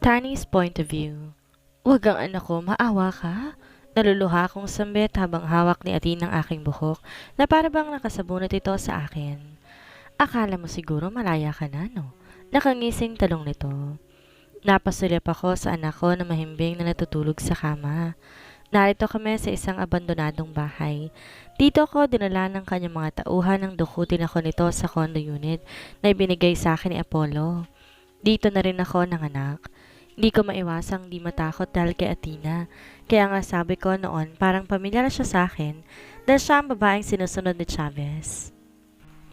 Tany's point of view. Huwag ang anak ko, maawa ka. Naluluha akong sambit habang hawak ni Atin ang aking buhok na para bang nakasabunot ito sa akin. Akala mo siguro malaya ka na, no? Nakangising talong nito. Napasulip ako sa anak ko na mahimbing na natutulog sa kama. Narito kami sa isang abandonadong bahay. Dito ko dinala ng kanyang mga tauhan nang dukutin ako nito sa condo unit na ibinigay sa akin ni Apollo. Dito na rin ako nanganak. Hindi ko maiwasang di matakot dahil kay Athena. Kaya nga sabi ko noon parang pamilyar siya sa akin dahil siya ang babaeng sinusunod ni Chavez.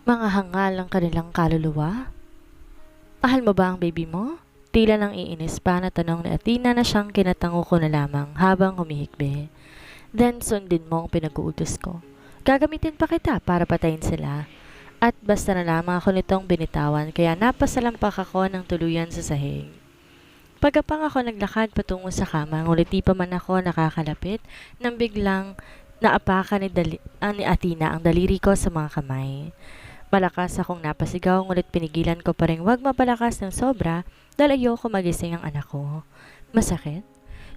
Mga hangal ang kanilang kaluluwa. Mahal mo ba ang baby mo? Tila nang iinis pa na tanong ni Athena na siyang kinatango ko na lamang habang humihikbi. Then sundin mo ang pinag-uutos ko. Gagamitin pa kita para patayin sila. At basta na lamang ako nitong binitawan kaya napasalampak ako ng tuluyan sa sahig. Pagkapang ako naglakad patungo sa kama, ngulit di pa man ako nakakalapit nang biglang naapakan ni Athena ang daliri ko sa mga kamay. Malakas akong napasigaw ngulit pinigilan ko pa rin wag mapalakas ng sobra dahil ayoko magising ang anak ko. Masakit?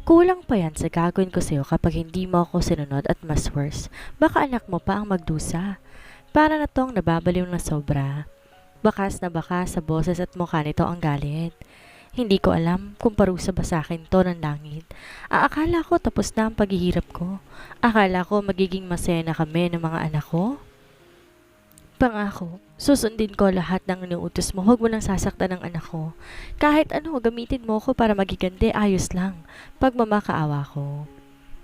Kulang pa yan sa gagawin ko sa'yo kapag hindi mo ako sinunod at mas worse, baka anak mo pa ang magdusa. Para na tong nababaliw na sobra. Bakas na bakas sa boses at mukha nito ang galit. Hindi ko alam kung parusa ba sa akin to ng langit. Akala ko tapos na ang paghihirap ko. Akala ko magiging masaya na kami ng mga anak ko. Pangako, susundin ko lahat ng inuutos mo. Huwag mo nang sasaktan ng anak ko. Kahit ano, gamitin mo ko para magigande, ayos lang. Pagmamakaawa ko.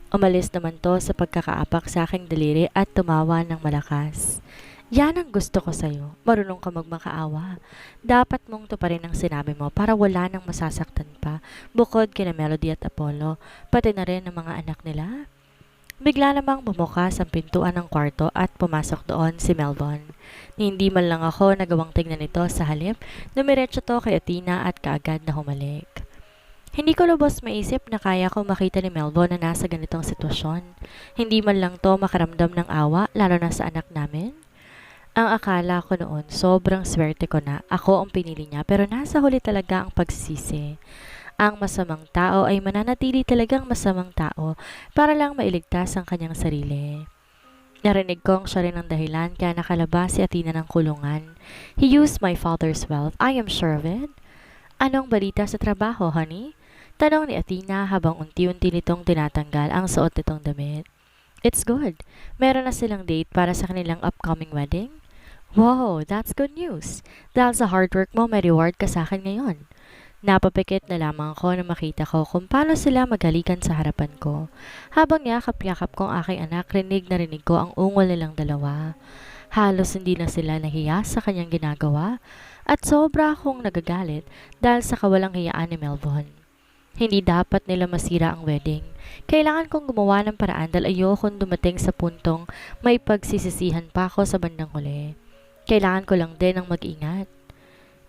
Umalis naman to sa pagkakaapak sa aking daliri at tumawa ng malakas. Yan ang gusto ko sa'yo. Marunong ka magmakaawa. Dapat mong tuparin ang sinabi mo para wala nang masasaktan pa. Bukod kina Melody at Apollo, pati na rin ang mga anak nila. Bigla namang bumukas ang pintuan ng kwarto at pumasok doon si Melvin. Hindi man lang ako nagawang tingnan ito sa halip, dumiretso to kay Athena at kaagad na humalik. Hindi ko lubos maisip na kaya ko makita ni Melvin na nasa ganitong sitwasyon. Hindi man lang to makaramdam ng awa, lalo na sa anak namin. Ang akala ko noon, sobrang swerte ko na ako ang pinili niya pero nasa huli talaga ang pagsisisi. Ang masamang tao ay mananatili talagang masamang tao para lang mailigtas ang kanyang sarili. Narinig kong siya rin ang dahilan kaya nakalabas si Athena ng kulungan. He used my father's wealth, I am sure of it. Anong balita sa trabaho, honey? Tanong ni Athena habang unti-unti nitong tinatanggal ang suot nitong damit. It's good. Meron na silang date para sa kanilang upcoming wedding. Wow, that's good news. Dahil sa hard work mo, may reward ka sa akin ngayon. Napapikit na lamang ako na makita ko kung paano sila maghalikan sa harapan ko. Habang yakap-yakap ko ang aking anak, rinig na rinig ko ang ungol nilang dalawa. Halos hindi na sila nahiya sa kanyang ginagawa at sobra akong nagagalit dahil sa kawalang hiyaan ni Melvin. Hindi dapat nila masira ang wedding. Kailangan kong gumawa ng paraan dahil ayokong dumating sa puntong may pagsisisihan pa ako sa bandang huli. Kailangan ko lang din ang mag-ingat.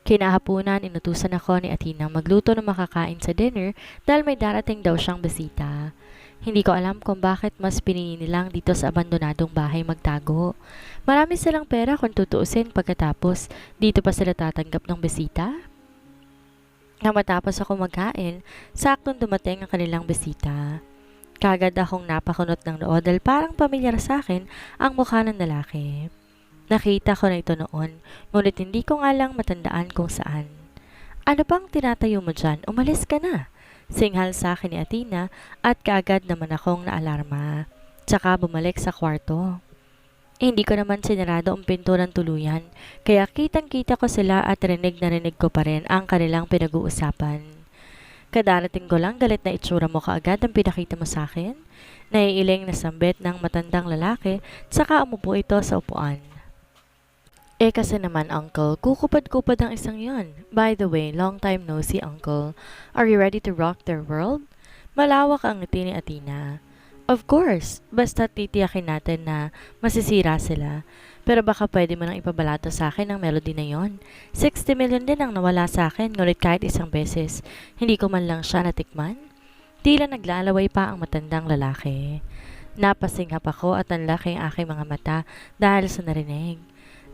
Kinahapunan, inutusan ako ni Athena magluto ng makakain sa dinner dahil may darating daw siyang bisita. Hindi ko alam kung bakit mas pinili nilang dito sa abandonadong bahay magtago. Marami silang pera kung tutuusin pagkatapos dito pa sila tatanggap ng bisita. Nang matapos ako magkain, saktong dumating ang kanilang bisita. Kagad akong napakunot ng noo dahil parang pamilyar sa akin ang mukha ng lalaki. Nakita ko na ito noon, ngunit hindi ko nga lang matandaan kung saan. Ano bang tinatayo mo dyan? Umalis ka na. Singhal sa akin ni Athena at kaagad naman akong naalarma. Tsaka bumalik sa kwarto. Hindi ko naman sinarado ang pinto ng tuluyan, kaya kitang-kita ko sila at rinig na rinig ko pa rin ang kanilang pinag-uusapan. Kadarating ko lang galit na itsura mo kaagad ang pinakita mo sa akin. Naiiling na sambit ng matandang lalaki, tsaka umupo ito sa upuan. Kasi naman, Uncle, kukupad-kupad ang isang yon. By the way, long time no see, Uncle. Are you ready to rock their world? Malawak ang ngiti ni Athena. Of course, basta titiyakin natin na masisira sila. Pero baka pwede mo nang ipabalato sa akin ang melody na yon. 60 million din ang nawala sa akin, ngunit kahit isang beses, hindi ko man lang siya natikman. Tila naglalaway pa ang matandang lalaki. Napasinghap ako at nanlaki ang aking mga mata dahil sa narinig.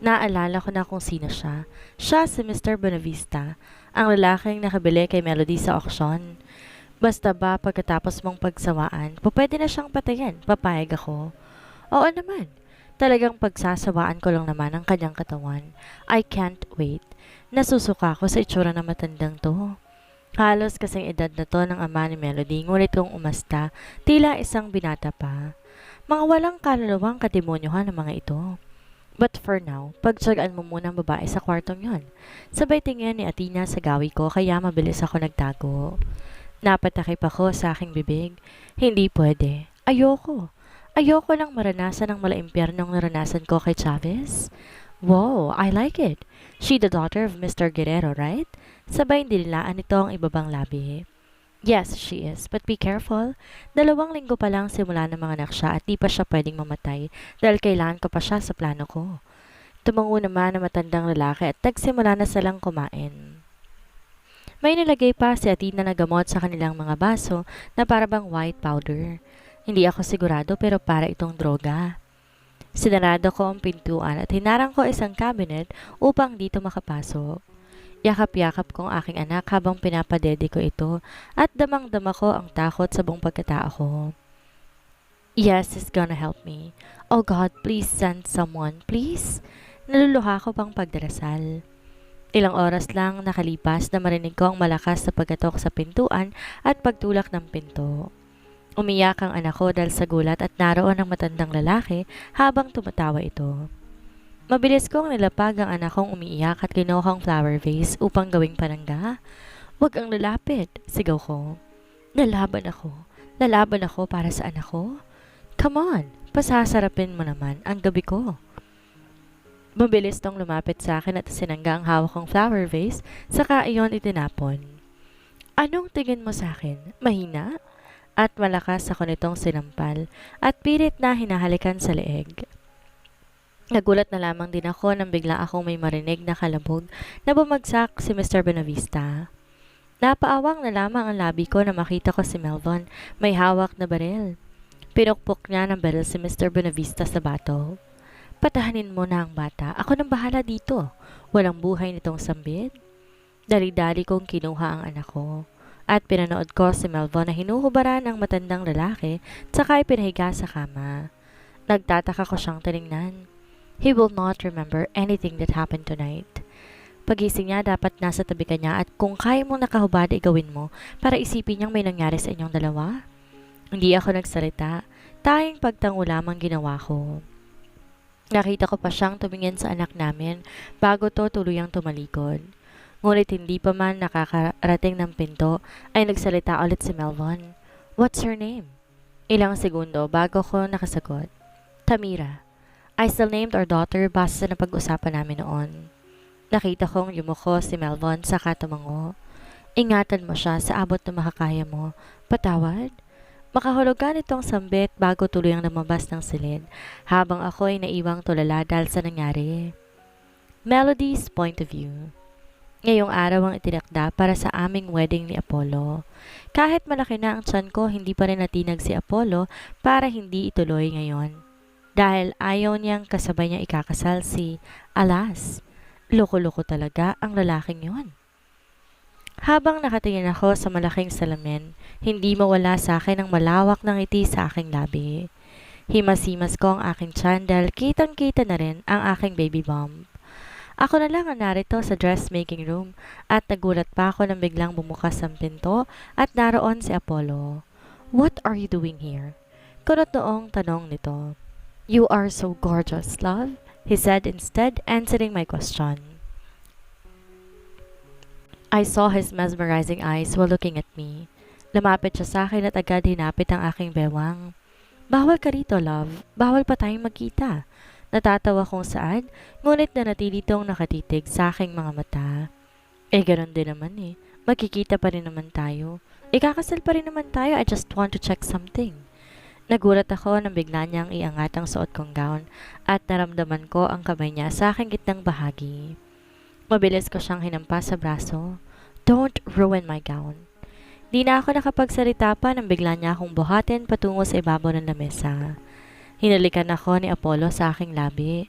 Naalala ko na kung sino siya. Siya si Mr. Bonavista, ang lalaking nakabili kay Melody sa auksyon. Basta ba pagkatapos mong pagsawaan, pwede na siyang patayin, papayag ako. Oo naman, talagang pagsasawaan ko lang naman ang kanyang katawan. I can't wait. Nasusuka ako sa itsura ng matandang to. Halos kasing edad na to ng ama ni Melody, ngunit kung umasta, tila isang binata pa. Mga walang kaluluwang katimonyohan ng mga ito. But for now, pagtsagaan mo muna ang babae sa kwartong yon. Sabay tingin ni Athena sa gawi ko kaya mabilis ako nagtago. Napatakip ako sa aking bibig. Hindi pwede. Ayoko. Ayoko lang maranasan ang malaimpyernong naranasan ko kay Chavez. Wow, I like it. She the daughter of Mr. Guerrero, right? Sabay nilaan nito ang ibabang labi. Yes, she is. But be careful. 2 linggo pa lang simula ng mga anak siya at di pa siya pwedeng mamatay dahil kailangan ko pa siya sa plano ko. Tumango naman ang matandang lalaki at nagsimula na silang kumain. May nilagay pa si Athena na gamot sa kanilang mga baso na parabang white powder. Hindi ako sigurado pero para itong droga. Sinarado ko ang pintuan at hinarang ko isang cabinet upang dito makapasok. Yakap-yakap ko ang aking anak habang pinapadede ko ito at damang-dama ko ang takot sa buong pagkatao ko. Yes, it's gonna help me. Oh God, please send someone, please. Naluluha ko pang pagdarasal. Ilang oras lang nakalipas na marinig ko ang malakas na pagkatok sa pintuan at pagtulak ng pinto. Umiyak ang anak ko dahil sa gulat at naroon ang matandang lalaki habang tumatawa ito. Mabilis kong nilapag ang anak kong umiiyak at kinuha ang flower vase upang gawing panangga. Huwag ang lalapit, sigaw ko. Lalaban ako. Lalaban ako para sa anak ko. Come on, pasasarapin mo naman ang gabi ko. Mabilis tong lumapit sa akin at sinangga ang hawak kong flower vase, saka iyon itinapon. Anong tingin mo sa akin? Mahina? At malakas ako nitong sinampal at pilit na hinahalikan sa leeg. Nagulat na lamang din ako nang bigla akong may marinig na kalabog na bumagsak si Mr. Bonavista. Napaawang na lamang ang labi ko na makita ko si Melvin may hawak na baril. Pinukpok niya ng baril si Mr. Bonavista sa bato. Patahanin mo na ang bata, ako nang bahala dito. Walang buhay nitong sambit. Dali-dali kong kinuha ang anak ko. At pinanood ko si Melvin na hinuhubaran ang matandang lalaki tsaka ipinahiga sa kama. Nagtataka ko siyang tiningnan. He will not remember anything that happened tonight. Pagising niya, dapat nasa tabi ka niya at kung kaya mong nakahubad, igawin mo para isipin niyang may nangyari sa inyong dalawa. Hindi ako nagsalita. Tanging pagtango lamang ginawa ko. Nakita ko pa siyang tumingin sa anak namin bago to tuluyang tumalikod. Ngunit hindi pa man nakakarating ng pinto ay nagsalita ulit si Melvin. What's her name? Ilang segundo bago ko nakasagot. Tamira. I still named our daughter base sa napag-usapan namin noon. Nakita kong yumuko si Melvin sa tumango. Ingatan mo siya sa abot na makakaya mo. Patawad? Makahulugan itong sambit bago tuluyang lumabas ng silid habang ako ay naiwang tulala dahil sa nangyari. Melody's point of view. Ngayong araw ang itinakda para sa aming wedding ni Apollo. Kahit malaki na ang tiyan ko, hindi pa rin natinag si Apollo para hindi ituloy ngayon. Dahil ayaw niyang kasabay niya ikakasal si Alas. Loko-loko talaga ang lalaking yon. Habang nakatingin ako sa malaking salamin, hindi mawala sa akin ang malawak ng ngiti sa aking labi. Himasimas ko ang aking tiyan dahil kitang-kita na rin ang aking baby bump. Ako na lang ang narito sa dressmaking room at nagulat pa ako nang biglang bumukas ang pinto at naroon si Apollo. What are you doing here? Kunot noong tanong nito. You are so gorgeous, love, he said instead, answering my question. I saw his mesmerizing eyes while looking at me. Lumapit siya sa akin at agad hinapit ang aking bewang. Bawal ka rito, love. Bawal pa tayong magkita. Natatawa kung saan, ngunit nanatili tong nakatitig sa aking mga mata. Ganon din naman eh. Magkikita pa rin naman tayo. Ikakasal pa rin naman tayo. I just want to check something. Nagulat ako nang bigla niyang iangat ang suot kong gown at naramdaman ko ang kamay niya sa aking gitnang bahagi. Mabilis ko siyang hinampas sa braso. Don't ruin my gown. Di na ako nakapagsalita pa nang bigla niya akong buhatin patungo sa ibabaw ng lamesa. Hinalikan ako ni Apollo sa aking labi.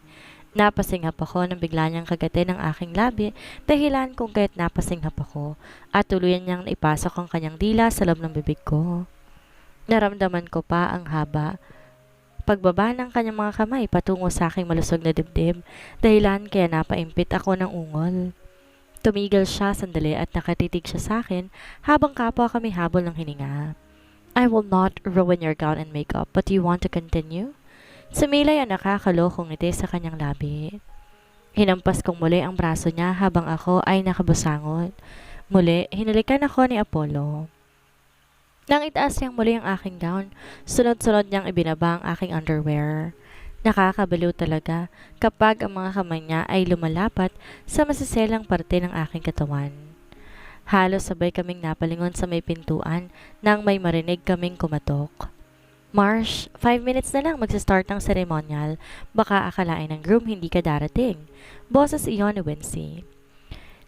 Napasinghap ako nang bigla niyang kagatin ang aking labi, dahilan kung kaya't napasinghap ako, at tuluyan niyang naipasok ang kanyang dila sa loob ng bibig ko. Naramdaman ko pa ang haba, pagbaba ng kanyang mga kamay patungo sa aking malusog na dibdib, dahilan kaya napaimpit ako ng ungol. Tumigil siya sandali at nakatitig siya sa akin habang kapwa kami habol ng hininga. I will not ruin your gown and makeup, but do you want to continue? Sumilay ang nakakalokong ngiti sa kanyang labi. Hinampas kong muli ang braso niya habang ako ay nakabusangot. Muli, hinalikan ako ni Apollo. Nang itaas niyang muli ang aking gown, sunod-sunod niyang ibinaba ang aking underwear. Nakakabaliw talaga kapag ang mga kamay niya ay lumalapat sa masiselang parte ng aking katawan. Halos sabay kaming napalingon sa may pintuan nang may marinig kaming kumatok. Marsh, 5 minutes na lang magsa-start ang seremonyal. Baka akalain ng groom hindi ka darating. Boses iyon ni Wincy.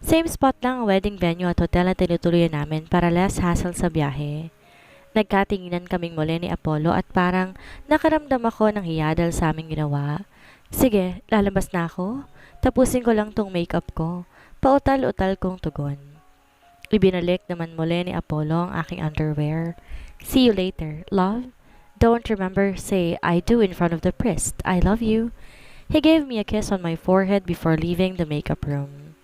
Same spot lang ang wedding venue at hotel na tinutuluyan namin para less hassle sa biyahe. Nagkatinginan kaming muli ni Apollo at parang nakaramdam ako ng hiya dahil sa aming ginawa. Sige, lalabas na ako. Tapusin ko lang tong makeup ko. Pautal-utal kong tugon. Ibinalik naman muli ni Apollo ang aking underwear. See you later, love. Don't remember say I do in front of the priest. I love you. He gave me a kiss on my forehead before leaving the makeup room.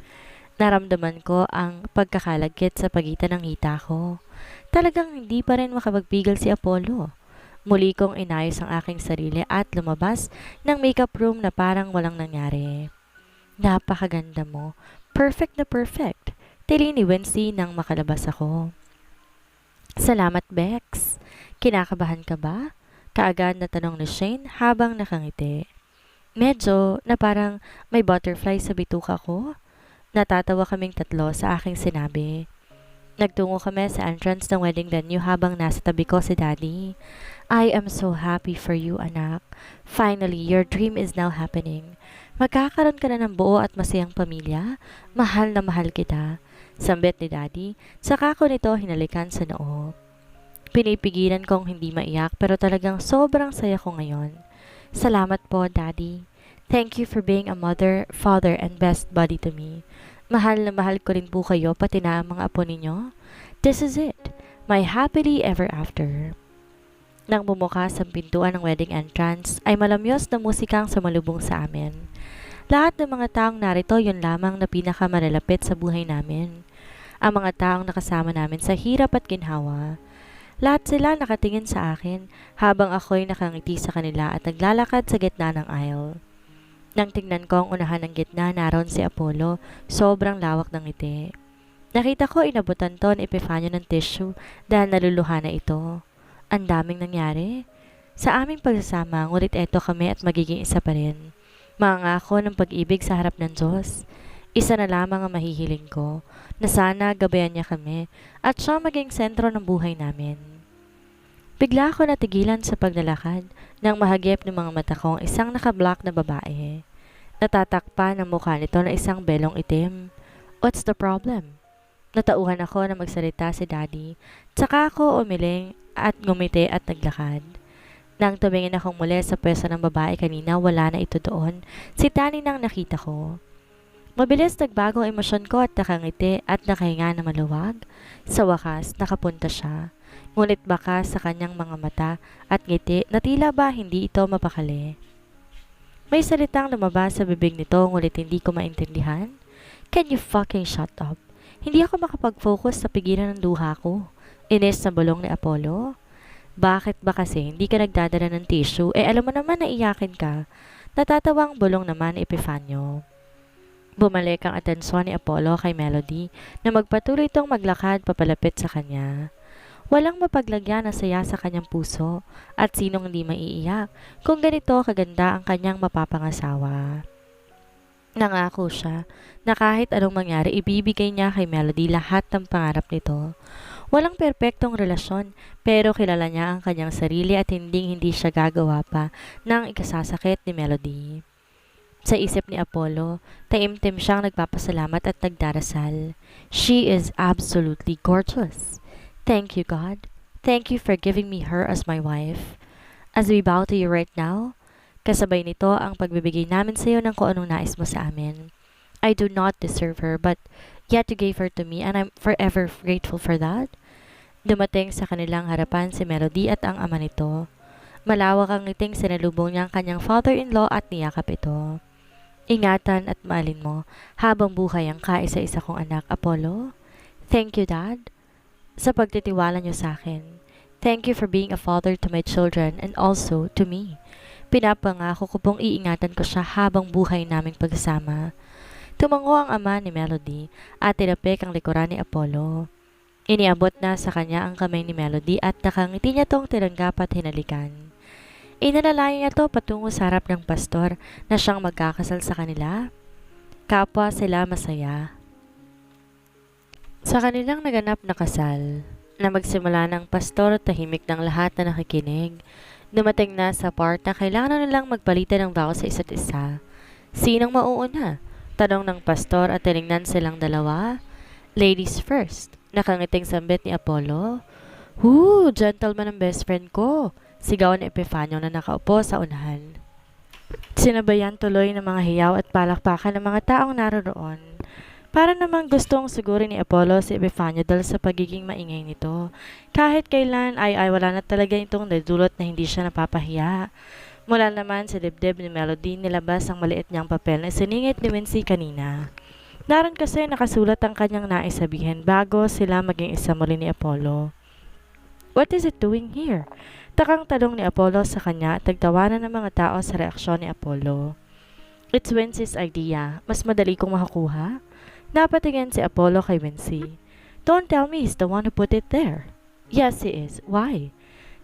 Naramdaman ko ang pagkakalagkit sa pagitan ng hita ko. Talagang hindi pa rin makapagpigil si Apollo. Muli kong inayos ang aking sarili at lumabas ng makeup room na parang walang nangyari. Napakaganda mo. Perfect na perfect. Tili ni Wincy nang makalabas ako. Salamat, Bex. Kinakabahan ka ba? Kaagad na tanong ni Shane habang nakangiti. Medyo na parang may butterfly sa bituka ko. Natatawa kaming tatlo sa aking sinabi. Nagtungo kami sa entrance ng wedding venue habang nasa tabi ko si Daddy. I am so happy for you, anak. Finally, your dream is now happening. Magkakaroon ka na ng buo at masayang pamilya. Mahal na mahal kita. Sambit ni Daddy, saka ko nito hinalikan sa noo. Pinipigilan kong hindi maiyak pero talagang sobrang saya ko ngayon. Salamat po, Daddy. Thank you for being a mother, father, and best buddy to me. Mahal na mahal ko rin po kayo pati na ang mga apo ninyo. This is it. My happily ever after. Nang bumukas ang pintuan ng wedding entrance, ay malamyos na musikang sumalubong sa amin. Lahat ng mga taong narito yun lamang na pinakamalalapit sa buhay namin. Ang mga taong nakasama namin sa hirap at ginhawa. Lahat sila nakatingin sa akin habang ako'y nakangiti sa kanila at naglalakad sa gitna ng aisle. Nang tingnan ko ang unahan ng gitna, naroon si Apollo, sobrang lawak ng ngiti. Nakita ko inabutan to ni Epifanio ng tissue dahil naluluha na ito. Ang daming nangyari. Sa aming pagsasama, ngulit eto kami at magiging isa pa rin. Mangako ng pag-ibig sa harap ng Diyos. Isa na lamang ang mahihiling ko, na sana gabayan niya kami at siya maging sentro ng buhay namin. Bigla ako natigilan sa paglalakad nang mahagip ng mga mata ko ang isang naka-black na babae. Natatakpan ang mukha nito na isang belong itim. What's the problem? Natauhan ako na magsalita si Daddy, tsaka ako umiling at ngumiti at naglakad. Nang tumingin akong muli sa pwesto ng babae kanina, wala na ito doon. Si Tani nang nakita ko. Mabilis nagbago ang emosyon ko at nakangiti at nakahinga na maluwag. Sa wakas, nakapunta siya. Ngunit baka sa kanyang mga mata at ngiti na tila ba hindi ito mapakali. May salitang lumabas sa bibig nito ngunit hindi ko maintindihan. Can you fucking shut up? Hindi ako makapag-focus sa pigilan ng luha ko. Inis na bulong ni Apollo. Bakit ba kasi hindi ka nagdadala ng tissue? Alam mo naman na iyakin ka. Natatawang bulong naman ni Epifanio. Bumalik ang atensyon ni Apollo kay Melody na magpatuloy itong maglakad papalapit sa kanya. Walang mapaglagyan na saya sa kanyang puso at sinong hindi maiiyak kung ganito kaganda ang kanyang mapapangasawa. Nangako siya na kahit anong mangyari ibibigay niya kay Melody lahat ng pangarap nito. Walang perpektong relasyon pero kilala niya ang kanyang sarili at hindi siya gagawa pa ng ikasasakit ni Melody. Sa isip ni Apollo, taimtim siyang nagpapasalamat at nagdarasal. She is absolutely gorgeous. Thank you, God. Thank you for giving me her as my wife. As we bow to you right now, Kasabay nito ang pagbibigay namin sa iyo ng kung anong nais mo sa amin. I do not deserve her, but yet you gave her to me and I'm forever grateful for that. Dumating sa kanilang harapan si Melody at ang ama nito. Malawak ang ngiting sinalubong niya ang kanyang father-in-law at niyakap ito. Ingatan at maalin mo habang buhay ang kaisa-isa kong anak, Apollo. Thank you, Dad, sa pagtitiwala niyo sa akin. Thank you for being a father to my children and also to me. Pinapangako ko pong iingatan ko siya habang buhay naming pagsasama. Tumango ang ama ni Melody at tinapik ang likuran ni Apollo. Iniabot na sa kanya ang kamay ni Melody at nakangiti niya tong tinanggap at hinalikan. Inalalayan niya to patungo sa harap ng pastor na siyang magkakasal sa kanila. Kapwa sila masaya. Sa kanilang naganap na kasal, na magsimula ng pastor at tahimik ng lahat na nakikinig, dumating na sa part na kailangan na nilang magpalitan ng vow sa isa't isa. Sinong mauuna? Tanong ng pastor at tinignan silang dalawa. Ladies first. Nakangiting sambit ni Apollo. Gentleman ang best friend ko. Sigaw ni Epifanio na nakaupo sa unahan. Sinabayan tuloy ng mga hiyaw at palakpakan ng mga taong naroroon. Para namang gustong sigurin ni Apollo si Epifanio dahil sa pagiging maingay nito. Kahit kailan ay wala na talaga itong nadulot na hindi siya napapahiya. Mula naman sa dibdib ni Melody nilabas ang maliit niyang papel na siningit ni Wincy kanina. Naroon kasi nakasulat ang kanyang nais sabihin bago sila maging isa muli ni Apollo. What is it doing here? Takang tanong ni Apollo sa kanya at nagtawanan ng mga tao sa reaksyon ni Apollo. It's Wincy's idea. Mas madali kong makakuha. Napatingin si Apollo kay Wincy. Don't tell me he's the one who put it there. Yes, he is. Why?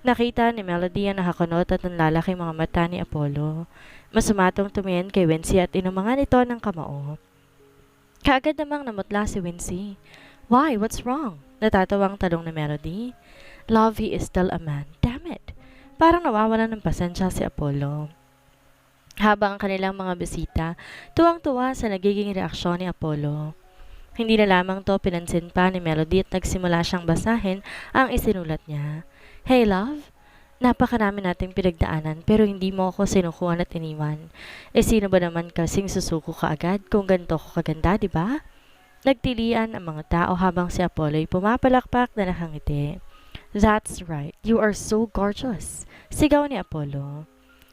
Nakita ni Melody ang nakakunot at nanlalaki mga mata ni Apollo. Masumatong tumingin kay Wincy at inumangan ito ng kamao. Kaagad namang namutla si Wincy. Why? What's wrong? Natatawang tanong ni Melody. Love, he is still a man. Damn it! Parang nawawalan ng pasensya si Apollo. Habang ang kanilang mga bisita, tuwang-tuwa sa nagiging reaksyon ni Apollo. Hindi na lamang to pinansin pa ni Melody at nagsimula siyang basahin ang isinulat niya. Hey love, napakarami nating pinagdaanan pero hindi mo ako sinukuhan at iniwan. Sino ba naman kasing susuko ka agad kung ganito ko kaganda, di ba? Nagtilian ang mga tao habang si Apollo ay pumapalakpak na nakangiti. That's right, you are so gorgeous, sigaw ni Apollo.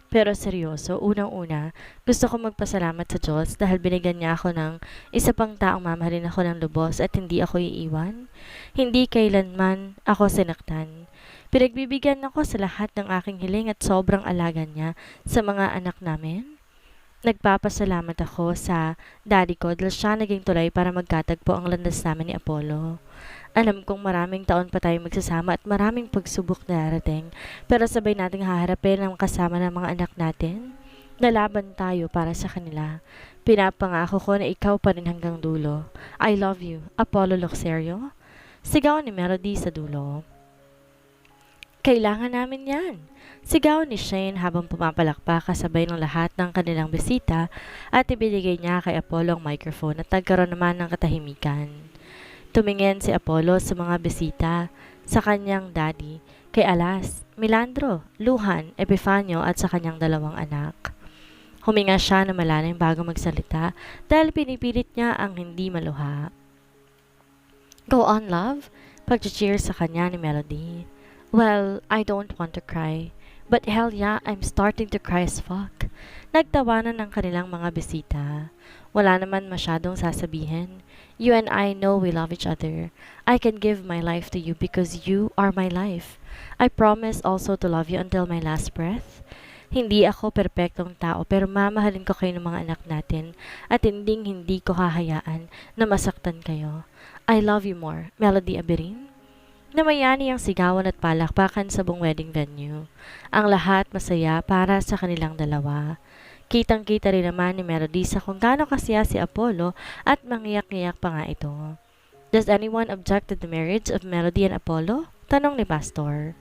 Pero seryoso, unang-una, gusto ko magpasalamat sa Diyos dahil binigyan niya ako ng isa pang taong mamahalin ako ng lubos at hindi ako iiwan. Hindi kailanman ako sinaktan. Pinagbibigyan ako sa lahat ng aking hiling at sobrang alaga niya sa mga anak namin. Nagpapasalamat ako sa daddy ko dahil siya naging tulay para magkatagpo ang landas namin ni Apollo. Alam kong maraming taon pa tayo magsasama at maraming pagsubok na darating, pero sabay nating haharapin ang kasama ng mga anak natin. Lalaban tayo para sa kanila. Pinapangako ko na ikaw pa rin hanggang dulo. I love you, Apollo Luxerio. Sigaw ni Melody sa dulo. Kailangan namin yan. Sigaw ni Shane habang pumapalakpak kasabay ng lahat ng kanilang bisita at ibinigay niya kay Apollo ang microphone at nagkaroon naman ng katahimikan. Tumingin si Apollo sa mga bisita, sa kanyang daddy, kay Alas, Milandro, Luhan, Epifanio at sa kanyang dalawang anak. Huminga siya na malalim bago magsalita dahil pinipilit niya ang hindi maluha. Go on, love, pag-cheer sa kanya ni Melody. Well, I don't want to cry, but hell yeah, I'm starting to cry as fuck. Nagtawanan ng kanilang mga bisita. Wala naman masyadong sasabihin. You and I know we love each other. I can give my life to you because you are my life. I promise also to love you until my last breath. Hindi ako perpektong tao pero mamahalin ko kayo ng mga anak natin at hindi ko hahayaan na masaktan kayo. I love you more, Melody Abirin. Namayani ang sigawan at palakpakan sa buong wedding venue. Ang lahat masaya para sa kanilang dalawa. Kitang-kita rin naman ni Melody sa kung gaano kasiya si Apollo at mangiyak-ngiyak pa nga ito. Does anyone object to the marriage of Melody and Apollo? Tanong ni Pastor.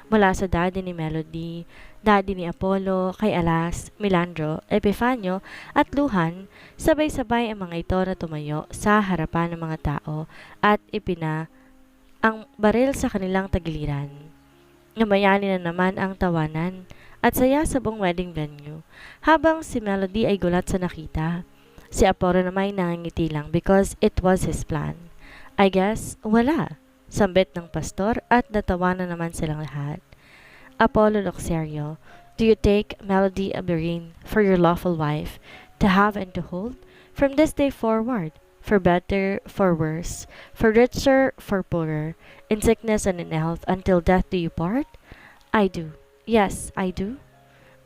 Mula sa daddy ni Melody, daddy ni Apollo, kay Alas, Milandro, Epifanio at Luhan, sabay-sabay ang mga ito na tumayo sa harapan ng mga tao at ang baril sa kanilang tagiliran. Namayani na naman ang tawanan at saya sa buong wedding venue, habang si Melody ay gulat sa nakita. Si Apollo naman ay nangingiti lang because it was his plan. I guess, wala. Sambit ng pastor at natawa na naman silang lahat. Apollo Luxario, do you take Melody Aberin for your lawful wife, to have and to hold, from this day forward, for better, for worse, for richer, for poorer, in sickness and in health, until death do you part? I do. Yes, I do.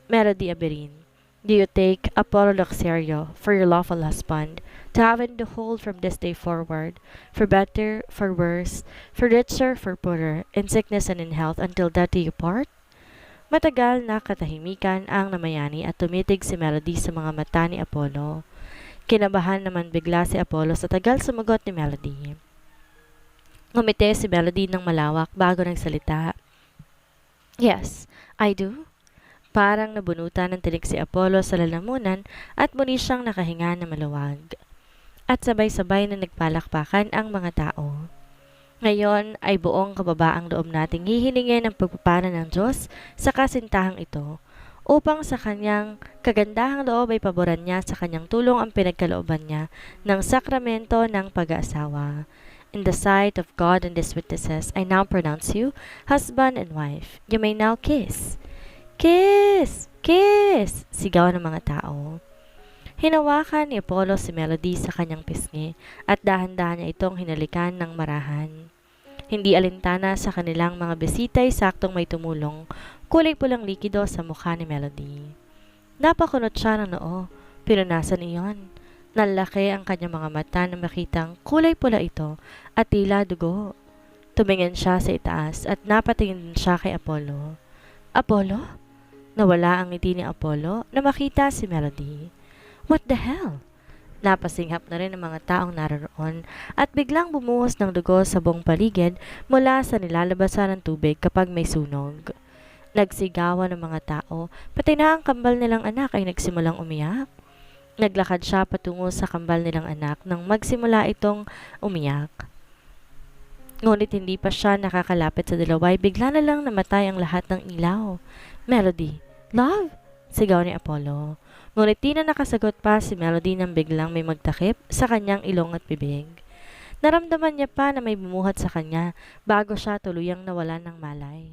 Melody Aberin, do you take Apollo Luxario for your lawful husband, to have and to hold from this day forward, for better, for worse, for richer, for poorer, in sickness and in health, until death do you part? Matagal na katahimikan ang namayani at tumitig si Melody sa mga mata ni Apollo. Kinabahan naman bigla si Apollo sa tagal sumagot ni Melody. Ngumiti si Melody ng malawak bago nagsalita. Yes, I do. Parang nabunutan ng tinig si Apollo sa lalamunan at muli siyang nakahinga na maluwag. At sabay-sabay na nagpalakpakan ang mga tao. Ngayon ay buong kababaang loob nating hihilingin ang pagpapala ng Diyos sa kasintahang ito, upang sa kanyang kagandahang loob ay paboran niya sa kanyang tulong ang pinagkalooban niya ng sakramento ng pag-aasawa. In the sight of God and His witnesses, I now pronounce you husband and wife. You may now kiss. Kiss! Kiss! Sigaw ng mga tao. Hinawakan ni Apollo si Melody sa kanyang pisngi at dahan-dahan niya itong hinalikan ng marahan. Hindi alintana sa kanilang mga bisita'y saktong may tumulong, kulay pulang likido sa mukha ni Melody. Napakunot siya ng noo, pinunasan iyon. Nalaki ang kanyang mga mata na makitang kulay pula ito at tila dugo. Tumingin siya sa itaas at napatingin din siya kay Apollo. Apollo? Nawala ang ngiti ni Apollo na makita si Melody. What the hell? Napasinghap na rin ang mga taong naroon at biglang bumuhos ng dugo sa buong paligid mula sa nilalabasan ng tubig kapag may sunog. Nagsigawan ng mga tao, pati na ang kambal nilang anak ay nagsimulang umiyak. Naglakad siya patungo sa kambal nilang anak nang magsimula itong umiyak. Ngunit hindi pa siya nakakalapit sa dalaway, bigla na lang namatay ang lahat ng ilaw. Melody, love? Sigaw ni Apollo. Ngunit di na nakasagot pa si Melody nang biglang may magtakip sa kanyang ilong at bibig. Naramdaman niya pa na may bumuhat sa kanya bago siya tuluyang nawalan ng malay.